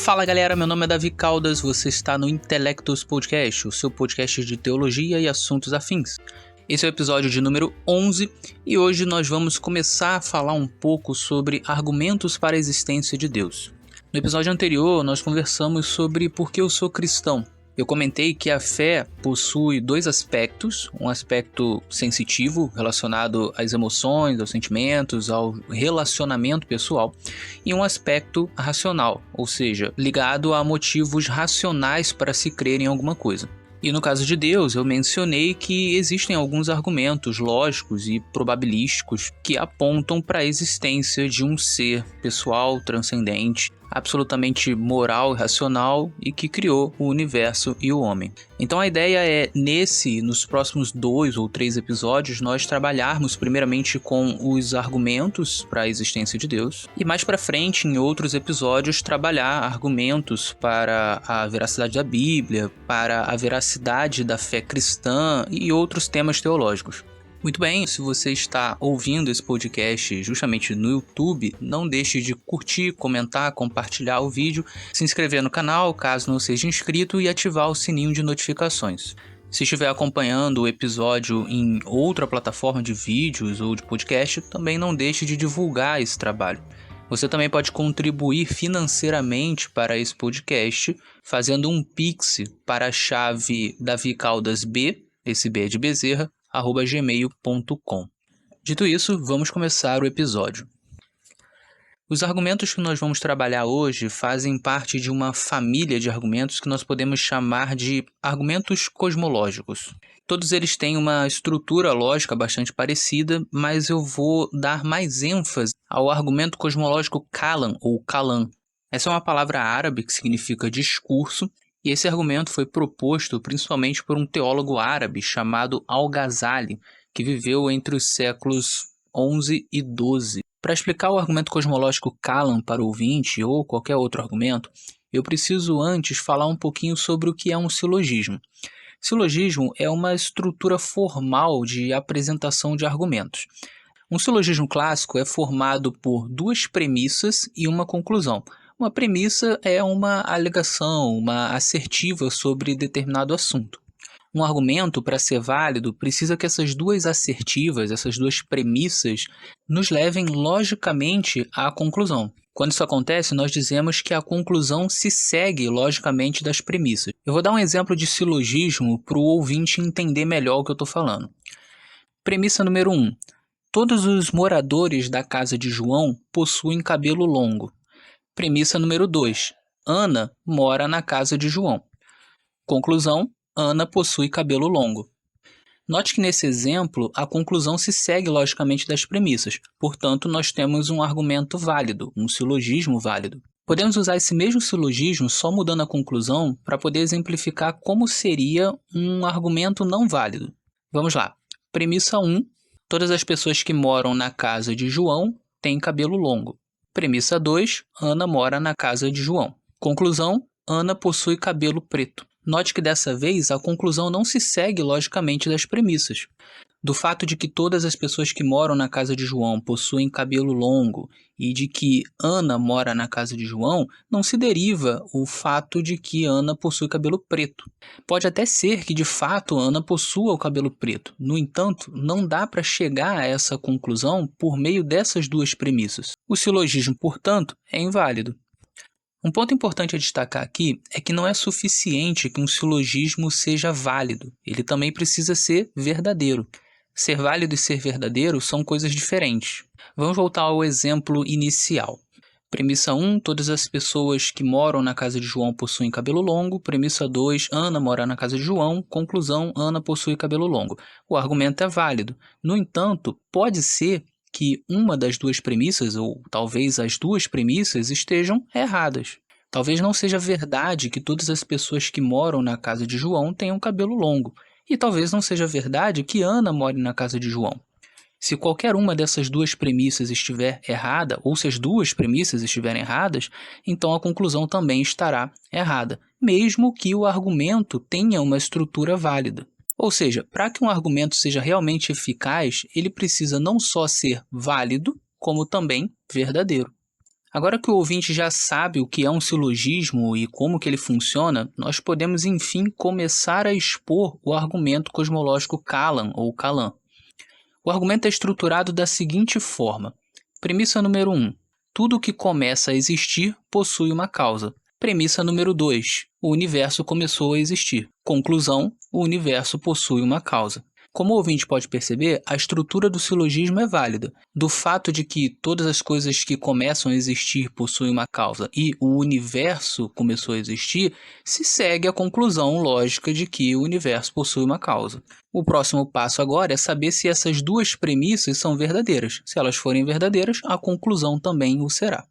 Fala galera, meu nome é Davi Caldas, você está no Intelectus Podcast, o seu podcast de teologia e assuntos afins. Esse é o episódio de número 11 e hoje nós vamos começar a falar um pouco sobre argumentos para a existência de Deus. No episódio anterior nós conversamos sobre por que eu sou cristão. Eu comentei que a fé possui dois aspectos, um aspecto sensitivo relacionado às emoções, aos sentimentos, ao relacionamento pessoal, e um aspecto racional, ou seja, ligado a motivos racionais para se crer em alguma coisa. E no caso de Deus, eu mencionei que existem alguns argumentos lógicos e probabilísticos que apontam para a existência de um ser pessoal, transcendente, absolutamente moral e racional e que criou o universo e o homem. Então a ideia é, nos próximos 2 ou 3 episódios, nós trabalharmos primeiramente com os argumentos para a existência de Deus e mais para frente, em outros episódios, trabalhar argumentos para a veracidade da Bíblia, para a veracidade da fé cristã e outros temas teológicos. Muito bem, se você está ouvindo esse podcast justamente no YouTube, não deixe de curtir, comentar, compartilhar o vídeo, se inscrever no canal caso não seja inscrito e ativar o sininho de notificações. Se estiver acompanhando o episódio em outra plataforma de vídeos ou de podcast, também não deixe de divulgar esse trabalho. Você também pode contribuir financeiramente para esse podcast fazendo um Pix para a chave davicaldasb, esse B é de Bezerra, @gmail.com. Dito isso, vamos começar o episódio. Os argumentos que nós vamos trabalhar hoje fazem parte de uma família de argumentos que nós podemos chamar de argumentos cosmológicos. Todos eles têm uma estrutura lógica bastante parecida, mas eu vou dar mais ênfase ao argumento cosmológico Kalam ou Kalam. Essa é uma palavra árabe que significa discurso, e esse argumento foi proposto principalmente por um teólogo árabe chamado Al-Ghazali, que viveu entre os séculos 11 e 12. Para explicar o argumento cosmológico Kalam para o ouvinte ou qualquer outro argumento, eu preciso antes falar um pouquinho sobre o que é um silogismo. Silogismo é uma estrutura formal de apresentação de argumentos. Um silogismo clássico é formado por duas premissas e uma conclusão. Uma premissa é uma alegação, uma assertiva sobre determinado assunto. Um argumento, para ser válido, precisa que essas duas assertivas, essas duas premissas, nos levem logicamente à conclusão. Quando isso acontece, nós dizemos que a conclusão se segue logicamente das premissas. Eu vou dar um exemplo de silogismo para o ouvinte entender melhor o que eu estou falando. Premissa número 1. Todos os moradores da casa de João possuem cabelo longo. Premissa número 2. Ana mora na casa de João. Conclusão: Ana possui cabelo longo. Note que nesse exemplo, a conclusão se segue logicamente das premissas. Portanto, nós temos um argumento válido, um silogismo válido. Podemos usar esse mesmo silogismo só mudando a conclusão para poder exemplificar como seria um argumento não válido. Vamos lá. Premissa 1. Todas as pessoas que moram na casa de João têm cabelo longo. Premissa 2. Ana mora na casa de João. Conclusão: Ana possui cabelo preto. Note que dessa vez a conclusão não se segue logicamente das premissas. Do fato de que todas as pessoas que moram na casa de João possuem cabelo longo e de que Ana mora na casa de João, não se deriva o fato de que Ana possui cabelo preto. Pode até ser que de fato Ana possua o cabelo preto. No entanto, não dá para chegar a essa conclusão por meio dessas duas premissas. O silogismo, portanto, é inválido. Um ponto importante a destacar aqui é que não é suficiente que um silogismo seja válido, ele também precisa ser verdadeiro. Ser válido e ser verdadeiro são coisas diferentes. Vamos voltar ao exemplo inicial. Premissa 1, todas as pessoas que moram na casa de João possuem cabelo longo. Premissa 2, Ana mora na casa de João. Conclusão, Ana possui cabelo longo. O argumento é válido. No entanto, pode ser que uma das duas premissas, ou talvez as duas premissas, estejam erradas. Talvez não seja verdade que todas as pessoas que moram na casa de João tenham cabelo longo. E talvez não seja verdade que Ana more na casa de João. Se qualquer uma dessas duas premissas estiver errada, ou se as duas premissas estiverem erradas, então a conclusão também estará errada, mesmo que o argumento tenha uma estrutura válida. Ou seja, para que um argumento seja realmente eficaz, ele precisa não só ser válido, como também verdadeiro. Agora que o ouvinte já sabe o que é um silogismo e como que ele funciona, nós podemos enfim começar a expor o argumento cosmológico Kalam ou Kalam. O argumento é estruturado da seguinte forma. Premissa número 1. Tudo que começa a existir possui uma causa. Premissa número 2. O universo começou a existir. Conclusão. O universo possui uma causa. Como o ouvinte pode perceber, a estrutura do silogismo é válida. Do fato de que todas as coisas que começam a existir possuem uma causa e o universo começou a existir, se segue a conclusão lógica de que o universo possui uma causa. O próximo passo agora é saber se essas duas premissas são verdadeiras. Se elas forem verdadeiras, a conclusão também o será.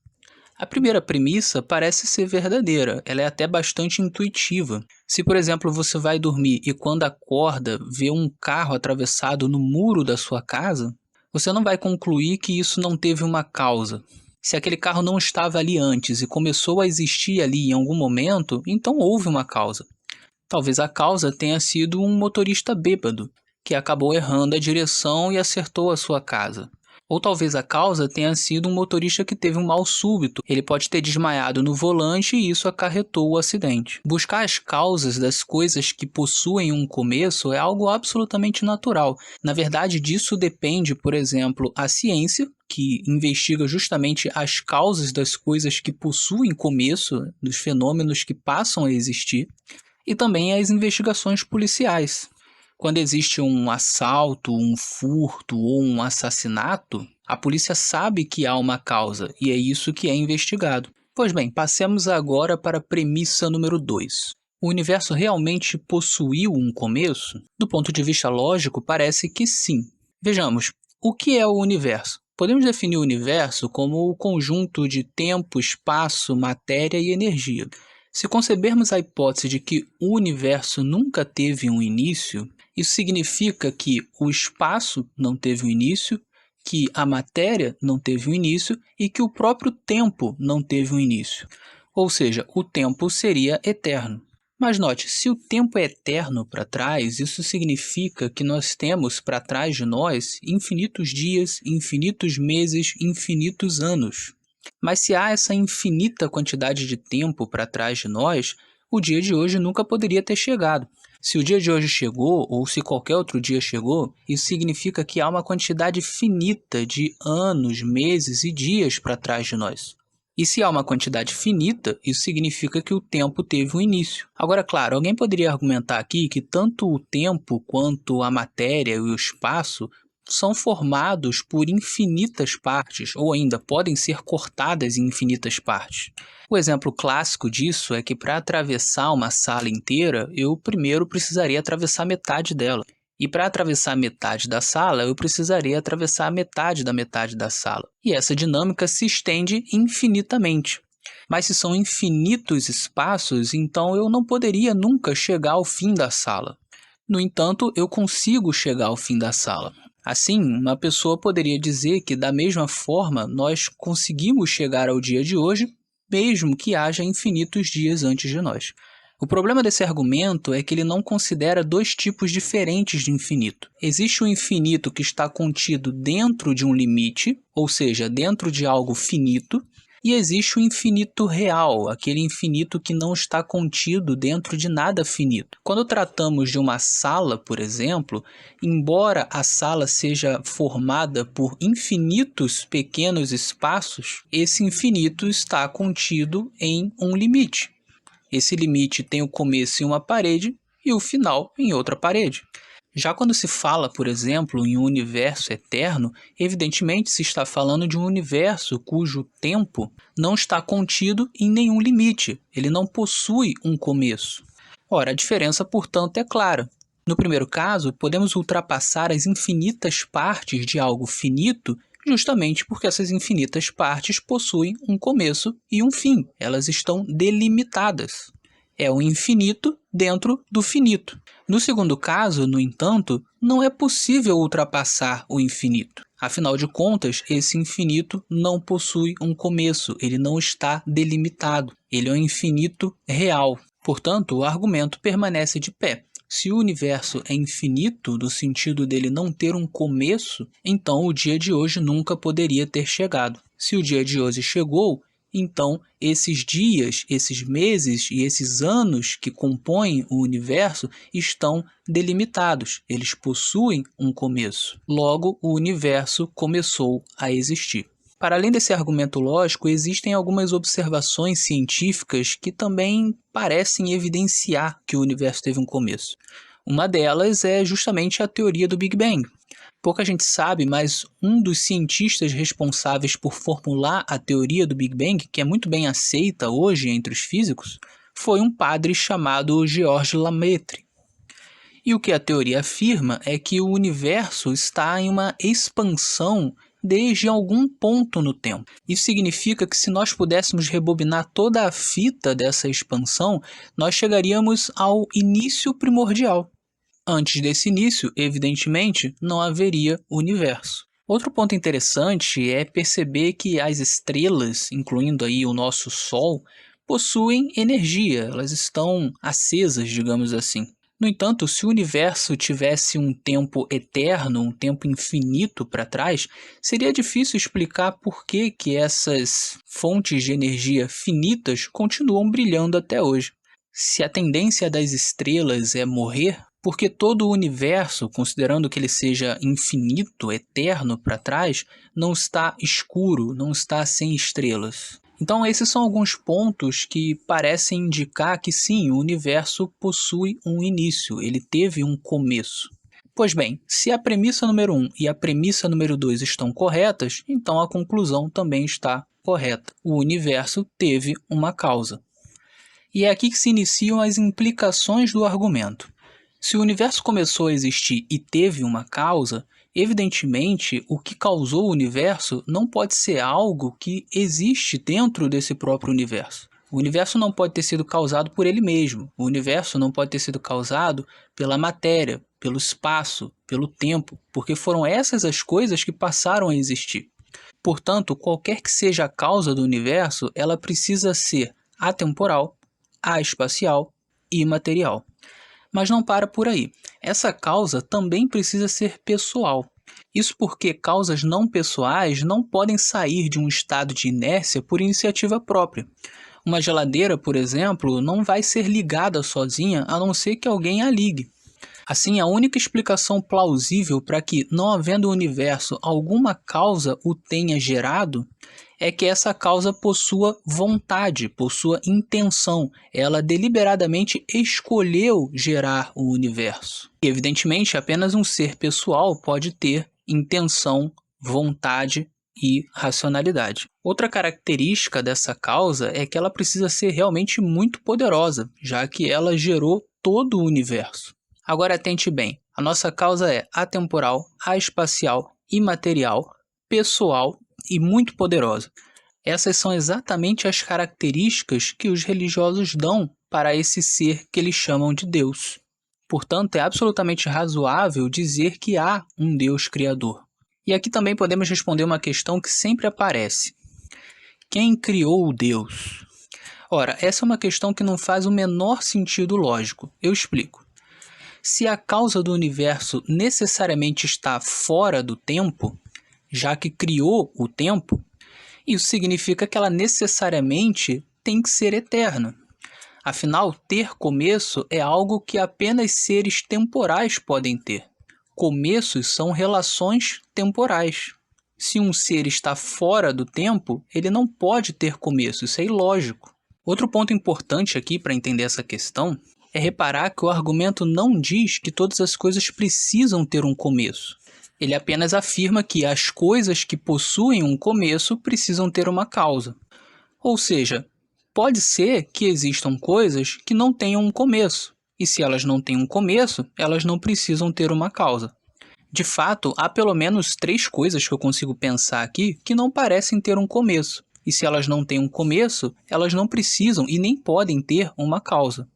A primeira premissa parece ser verdadeira, ela é até bastante intuitiva. Se, por exemplo, você vai dormir e quando acorda vê um carro atravessado no muro da sua casa, você não vai concluir que isso não teve uma causa. Se aquele carro não estava ali antes e começou a existir ali em algum momento, então houve uma causa. Talvez a causa tenha sido um motorista bêbado, que acabou errando a direção e acertou a sua casa. Ou talvez a causa tenha sido um motorista que teve um mal súbito. Ele pode ter desmaiado no volante e isso acarretou o acidente. Buscar as causas das coisas que possuem um começo é algo absolutamente natural. Na verdade, disso depende, por exemplo, a ciência, que investiga justamente as causas das coisas que possuem começo, dos fenômenos que passam a existir, e também as investigações policiais. Quando existe um assalto, um furto ou um assassinato, a polícia sabe que há uma causa e é isso que é investigado. Pois bem, passemos agora para a premissa número 2. O universo realmente possuiu um começo? Do ponto de vista lógico, parece que sim. Vejamos, o que é o universo? Podemos definir o universo como o conjunto de tempo, espaço, matéria e energia. Se concebermos a hipótese de que o universo nunca teve um início, isso significa que o espaço não teve um início, que a matéria não teve um início e que o próprio tempo não teve um início. Ou seja, o tempo seria eterno. Mas note, se o tempo é eterno para trás, isso significa que nós temos para trás de nós infinitos dias, infinitos meses, infinitos anos. Mas se há essa infinita quantidade de tempo para trás de nós, o dia de hoje nunca poderia ter chegado. Se o dia de hoje chegou, ou se qualquer outro dia chegou, isso significa que há uma quantidade finita de anos, meses e dias para trás de nós. E se há uma quantidade finita, isso significa que o tempo teve um início. Agora, claro, alguém poderia argumentar aqui que tanto o tempo quanto a matéria e o espaço são formados por infinitas partes, ou ainda podem ser cortadas em infinitas partes. O exemplo clássico disso é que para atravessar uma sala inteira, eu primeiro precisaria atravessar metade dela. E para atravessar metade da sala, eu precisaria atravessar a metade da sala. E essa dinâmica se estende infinitamente. Mas se são infinitos espaços, então eu não poderia nunca chegar ao fim da sala. No entanto, eu consigo chegar ao fim da sala. Assim, uma pessoa poderia dizer que, da mesma forma, nós conseguimos chegar ao dia de hoje, mesmo que haja infinitos dias antes de nós. O problema desse argumento é que ele não considera dois tipos diferentes de infinito. Existe o infinito que está contido dentro de um limite, ou seja, dentro de algo finito, e existe o infinito real, aquele infinito que não está contido dentro de nada finito. Quando tratamos de uma sala, por exemplo, embora a sala seja formada por infinitos pequenos espaços, esse infinito está contido em um limite. Esse limite tem o começo em uma parede e o final em outra parede. Já quando se fala, por exemplo, em um universo eterno, evidentemente se está falando de um universo cujo tempo não está contido em nenhum limite, ele não possui um começo. Ora, a diferença, portanto, é clara. No primeiro caso, podemos ultrapassar as infinitas partes de algo finito justamente porque essas infinitas partes possuem um começo e um fim, elas estão delimitadas. É o infinito dentro do finito. No segundo caso, no entanto, não é possível ultrapassar o infinito. Afinal de contas, esse infinito não possui um começo, ele não está delimitado. Ele é um infinito real. Portanto, o argumento permanece de pé. Se o universo é infinito, no sentido dele não ter um começo, então o dia de hoje nunca poderia ter chegado. Se o dia de hoje chegou, então esses dias, esses meses e esses anos que compõem o universo estão delimitados, eles possuem um começo. Logo, o universo começou a existir. Para além desse argumento lógico, existem algumas observações científicas que também parecem evidenciar que o universo teve um começo. Uma delas é justamente a teoria do Big Bang. Pouca gente sabe, mas um dos cientistas responsáveis por formular a teoria do Big Bang, que é muito bem aceita hoje entre os físicos, foi um padre chamado Georges Lemaitre. E o que a teoria afirma é que o universo está em uma expansão desde algum ponto no tempo. Isso significa que se nós pudéssemos rebobinar toda a fita dessa expansão, nós chegaríamos ao início primordial. Antes desse início, evidentemente, não haveria universo. Outro ponto interessante é perceber que as estrelas, incluindo aí o nosso Sol, possuem energia, elas estão acesas, digamos assim. No entanto, se o universo tivesse um tempo eterno, um tempo infinito para trás, seria difícil explicar por que essas fontes de energia finitas continuam brilhando até hoje. Se a tendência das estrelas é morrer, porque todo o universo, considerando que ele seja infinito, eterno para trás, não está escuro, não está sem estrelas. Então esses são alguns pontos que parecem indicar que sim, o universo possui um início, ele teve um começo. Pois bem, se a premissa número 1 e a premissa número 2 estão corretas, então a conclusão também está correta. O universo teve uma causa. E é aqui que se iniciam as implicações do argumento. Se o universo começou a existir e teve uma causa, evidentemente, o que causou o universo não pode ser algo que existe dentro desse próprio universo. O universo não pode ter sido causado por ele mesmo. O universo não pode ter sido causado pela matéria, pelo espaço, pelo tempo, porque foram essas as coisas que passaram a existir. Portanto, qualquer que seja a causa do universo, ela precisa ser atemporal, espacial e imaterial. Mas não para por aí. Essa causa também precisa ser pessoal. Isso porque causas não pessoais não podem sair de um estado de inércia por iniciativa própria. Uma geladeira, por exemplo, não vai ser ligada sozinha a não ser que alguém a ligue. Assim, a única explicação plausível para que, não havendo o universo, alguma causa o tenha gerado, é que essa causa possua vontade, possua intenção. Ela deliberadamente escolheu gerar o universo. E, evidentemente, apenas um ser pessoal pode ter intenção, vontade e racionalidade. Outra característica dessa causa é que ela precisa ser realmente muito poderosa, já que ela gerou todo o universo. Agora atente bem, a nossa causa é atemporal, espacial, imaterial, pessoal e muito poderosa. Essas são exatamente as características que os religiosos dão para esse ser que eles chamam de Deus. Portanto, é absolutamente razoável dizer que há um Deus criador. E aqui também podemos responder uma questão que sempre aparece. Quem criou Deus? Ora, essa é uma questão que não faz o menor sentido lógico. Eu explico. Se a causa do universo necessariamente está fora do tempo, já que criou o tempo, isso significa que ela necessariamente tem que ser eterna. Afinal, ter começo é algo que apenas seres temporais podem ter. Começos são relações temporais. Se um ser está fora do tempo, ele não pode ter começo, isso é ilógico. Outro ponto importante aqui para entender essa questão é reparar que o argumento não diz que todas as coisas precisam ter um começo. Ele apenas afirma que as coisas que possuem um começo precisam ter uma causa. Ou seja, pode ser que existam coisas que não tenham um começo, e se elas não têm um começo, elas não precisam ter uma causa. De fato, há pelo menos 3 coisas que eu consigo pensar aqui que não parecem ter um começo, e se elas não têm um começo, elas não precisam e nem podem ter uma causa.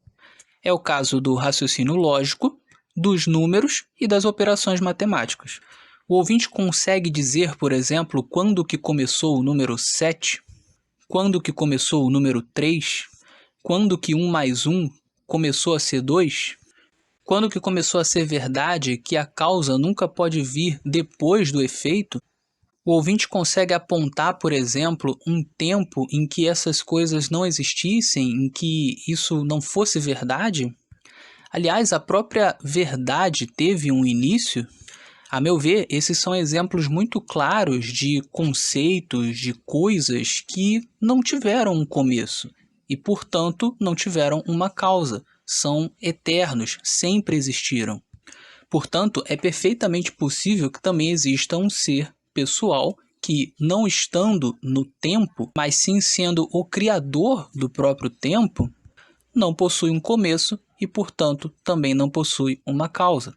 É o caso do raciocínio lógico, dos números e das operações matemáticas. O ouvinte consegue dizer, por exemplo, quando que começou o número 7? Quando que começou o número 3? Quando que 1 mais 1 começou a ser 2? Quando que começou a ser verdade que a causa nunca pode vir depois do efeito? O ouvinte consegue apontar, por exemplo, um tempo em que essas coisas não existissem, em que isso não fosse verdade? Aliás, a própria verdade teve um início? A meu ver, esses são exemplos muito claros de conceitos, de coisas que não tiveram um começo e, portanto, não tiveram uma causa. São eternos, sempre existiram. Portanto, é perfeitamente possível que também exista um ser pessoal que, não estando no tempo, mas sim sendo o criador do próprio tempo, não possui um começo e, portanto, também não possui uma causa.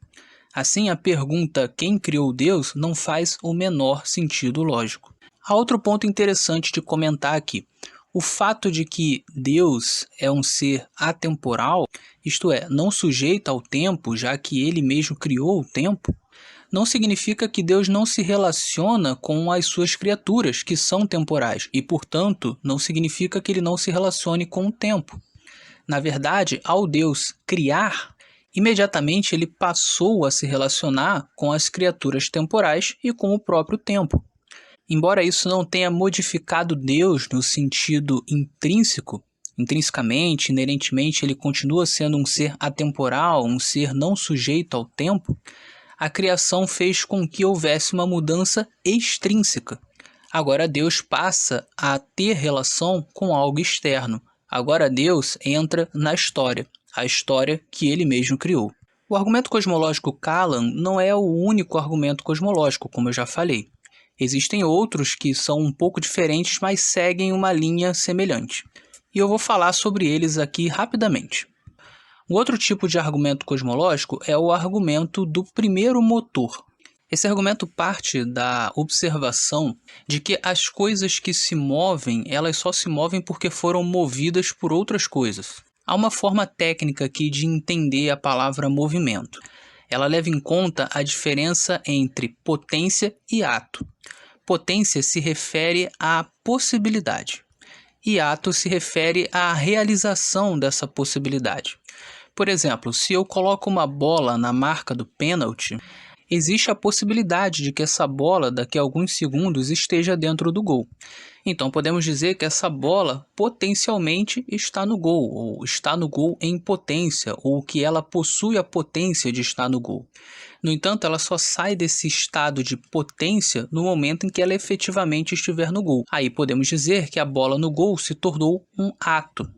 Assim, a pergunta quem criou Deus não faz o menor sentido lógico. Há outro ponto interessante de comentar aqui. O fato de que Deus é um ser atemporal, isto é, não sujeito ao tempo, já que ele mesmo criou o tempo, não significa que Deus não se relaciona com as suas criaturas, que são temporais, e, portanto, não significa que ele não se relacione com o tempo. Na verdade, ao Deus criar, imediatamente ele passou a se relacionar com as criaturas temporais e com o próprio tempo. Embora isso não tenha modificado Deus no sentido intrinsecamente, inerentemente, ele continua sendo um ser atemporal, um ser não sujeito ao tempo, a criação fez com que houvesse uma mudança extrínseca. Agora Deus passa a ter relação com algo externo. Agora Deus entra na história, a história que ele mesmo criou. O argumento cosmológico Kalam não é o único argumento cosmológico, como eu já falei. Existem outros que são um pouco diferentes, mas seguem uma linha semelhante. E eu vou falar sobre eles aqui rapidamente. Um outro tipo de argumento cosmológico é o argumento do primeiro motor. Esse argumento parte da observação de que as coisas que se movem, elas só se movem porque foram movidas por outras coisas. Há uma forma técnica aqui de entender a palavra movimento. Ela leva em conta a diferença entre potência e ato. Potência se refere à possibilidade e ato se refere à realização dessa possibilidade. Por exemplo, se eu coloco uma bola na marca do pênalti, existe a possibilidade de que essa bola, daqui a alguns segundos, esteja dentro do gol. Então, podemos dizer que essa bola potencialmente está no gol, ou está no gol em potência, ou que ela possui a potência de estar no gol. No entanto, ela só sai desse estado de potência no momento em que ela efetivamente estiver no gol. Aí podemos dizer que a bola no gol se tornou um ato.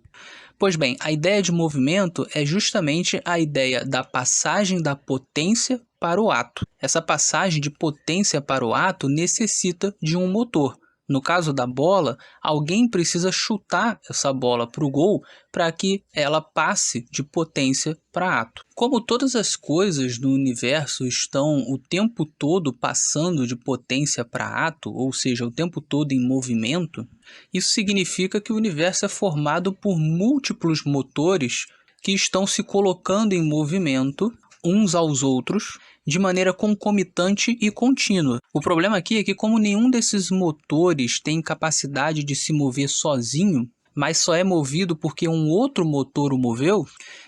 Pois bem, a ideia de movimento é justamente a ideia da passagem da potência para o ato. Essa passagem de potência para o ato necessita de um motor. No caso da bola, alguém precisa chutar essa bola para o gol para que ela passe de potência para ato. Como todas as coisas no universo estão o tempo todo passando de potência para ato, ou seja, o tempo todo em movimento, isso significa que o universo é formado por múltiplos motores que estão se colocando em movimento uns aos outros de maneira concomitante e contínua. O problema aqui é que, como nenhum desses motores tem capacidade de se mover sozinho, mas só é movido porque um outro motor o moveu,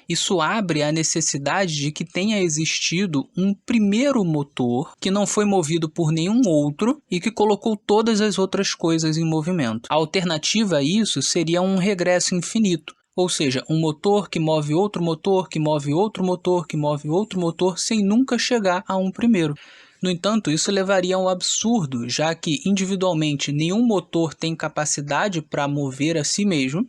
isso abre a necessidade de que tenha existido um primeiro motor que não foi movido por nenhum outro e que colocou todas as outras coisas em movimento. A alternativa a isso seria um regresso infinito. Ou seja, um motor que move outro motor, que move outro motor, que move outro motor, sem nunca chegar a um primeiro. No entanto, isso levaria a um absurdo, já que individualmente nenhum motor tem capacidade para mover a si mesmo,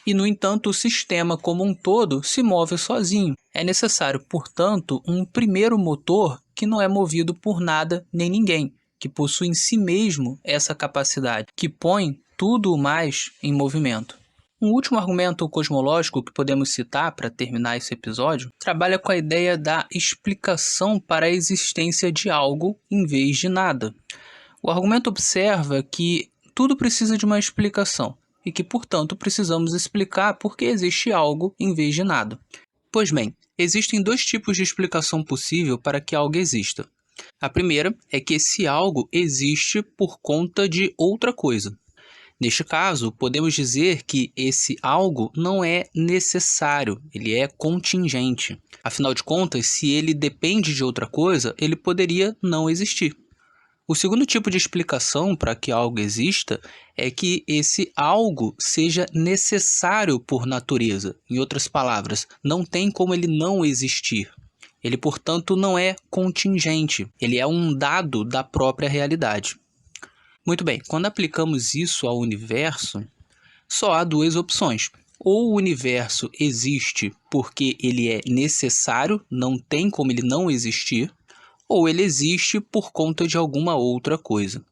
e no entanto o sistema como um todo se move sozinho. É necessário, portanto, um primeiro motor que não é movido por nada nem ninguém, que possui em si mesmo essa capacidade, que põe tudo o mais em movimento. Um último argumento cosmológico que podemos citar para terminar esse episódio trabalha com a ideia da explicação para a existência de algo em vez de nada. O argumento observa que tudo precisa de uma explicação e que, portanto, precisamos explicar por que existe algo em vez de nada. Pois bem, existem dois tipos de explicação possível para que algo exista. A primeira é que esse algo existe por conta de outra coisa. Neste caso, podemos dizer que esse algo não é necessário, ele é contingente. Afinal de contas, se ele depende de outra coisa, ele poderia não existir. O segundo tipo de explicação para que algo exista é que esse algo seja necessário por natureza. Em outras palavras, não tem como ele não existir. Ele, portanto, não é contingente. Ele é um dado da própria realidade. Muito bem, quando aplicamos isso ao universo, só há duas opções. Ou o universo existe porque ele é necessário, não tem como ele não existir, ou ele existe por conta de alguma outra coisa.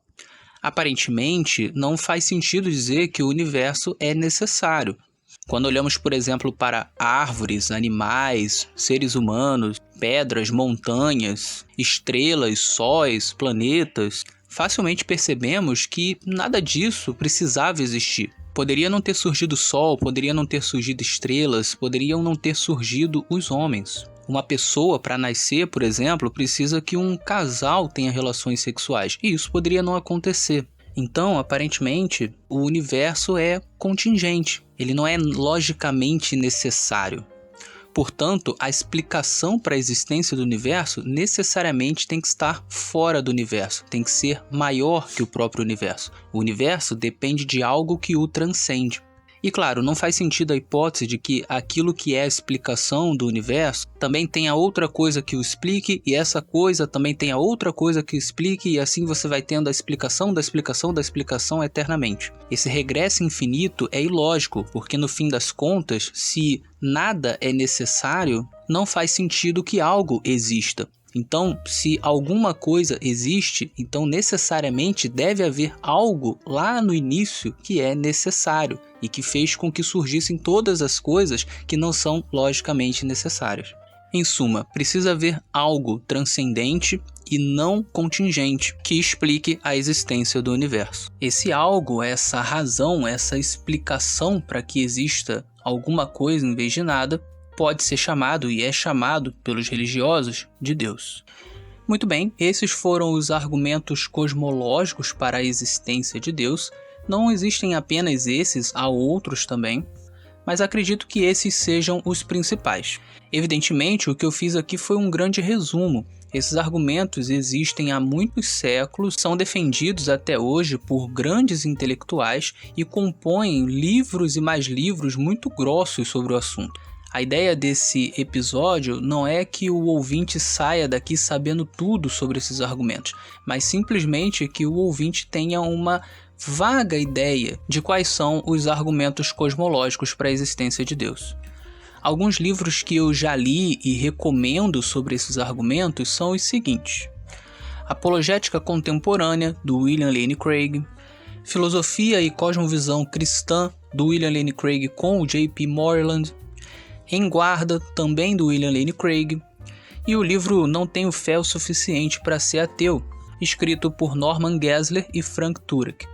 Aparentemente, não faz sentido dizer que o universo é necessário. Quando olhamos, por exemplo, para árvores, animais, seres humanos, pedras, montanhas, estrelas, sóis, planetas, facilmente percebemos que nada disso precisava existir. Poderia não ter surgido Sol, poderia não ter surgido estrelas, poderiam não ter surgido os homens. Uma pessoa, para nascer, por exemplo, precisa que um casal tenha relações sexuais, e isso poderia não acontecer. Então, aparentemente, o universo é contingente, ele não é logicamente necessário. Portanto, a explicação para a existência do universo necessariamente tem que estar fora do universo, tem que ser maior que o próprio universo. O universo depende de algo que o transcende. E claro, não faz sentido a hipótese de que aquilo que é a explicação do universo também tenha outra coisa que o explique, e essa coisa também tenha outra coisa que o explique, e assim você vai tendo a explicação da explicação da explicação eternamente. Esse regresso infinito é ilógico, porque no fim das contas, se nada é necessário, não faz sentido que algo exista. Então, se alguma coisa existe, então necessariamente deve haver algo lá no início que é necessário e que fez com que surgissem todas as coisas que não são logicamente necessárias. Em suma, precisa haver algo transcendente e não contingente que explique a existência do universo. Esse algo, essa razão, essa explicação para que exista alguma coisa em vez de nada, pode ser chamado e é chamado pelos religiosos de Deus. Muito bem, esses foram os argumentos cosmológicos para a existência de Deus. Não existem apenas esses, há outros também, mas acredito que esses sejam os principais. Evidentemente, o que eu fiz aqui foi um grande resumo. Esses argumentos existem há muitos séculos, são defendidos até hoje por grandes intelectuais e compõem livros e mais livros muito grossos sobre o assunto. A ideia desse episódio não é que o ouvinte saia daqui sabendo tudo sobre esses argumentos, mas simplesmente que o ouvinte tenha uma vaga ideia de quais são os argumentos cosmológicos para a existência de Deus. Alguns livros que eu já li e recomendo sobre esses argumentos são os seguintes: Apologética Contemporânea, do William Lane Craig, Filosofia e Cosmovisão Cristã, do William Lane Craig com o J.P. Moreland, Em Guarda, também do William Lane Craig, e o livro Não Tenho Fé o Suficiente para Ser Ateu, escrito por Norman Geisler e Frank Turek.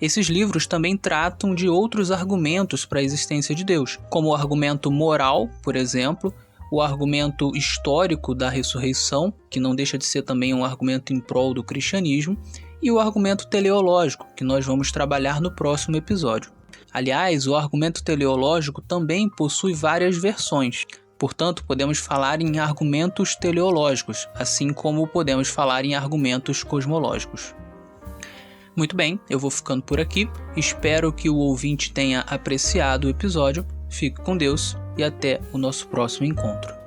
Esses livros também tratam de outros argumentos para a existência de Deus, como o argumento moral, por exemplo, o argumento histórico da ressurreição, que não deixa de ser também um argumento em prol do cristianismo, e o argumento teleológico, que nós vamos trabalhar no próximo episódio. Aliás, o argumento teleológico também possui várias versões. Portanto, podemos falar em argumentos teleológicos, assim como podemos falar em argumentos cosmológicos. Muito bem, eu vou ficando por aqui. Espero que o ouvinte tenha apreciado o episódio. Fique com Deus e até o nosso próximo encontro.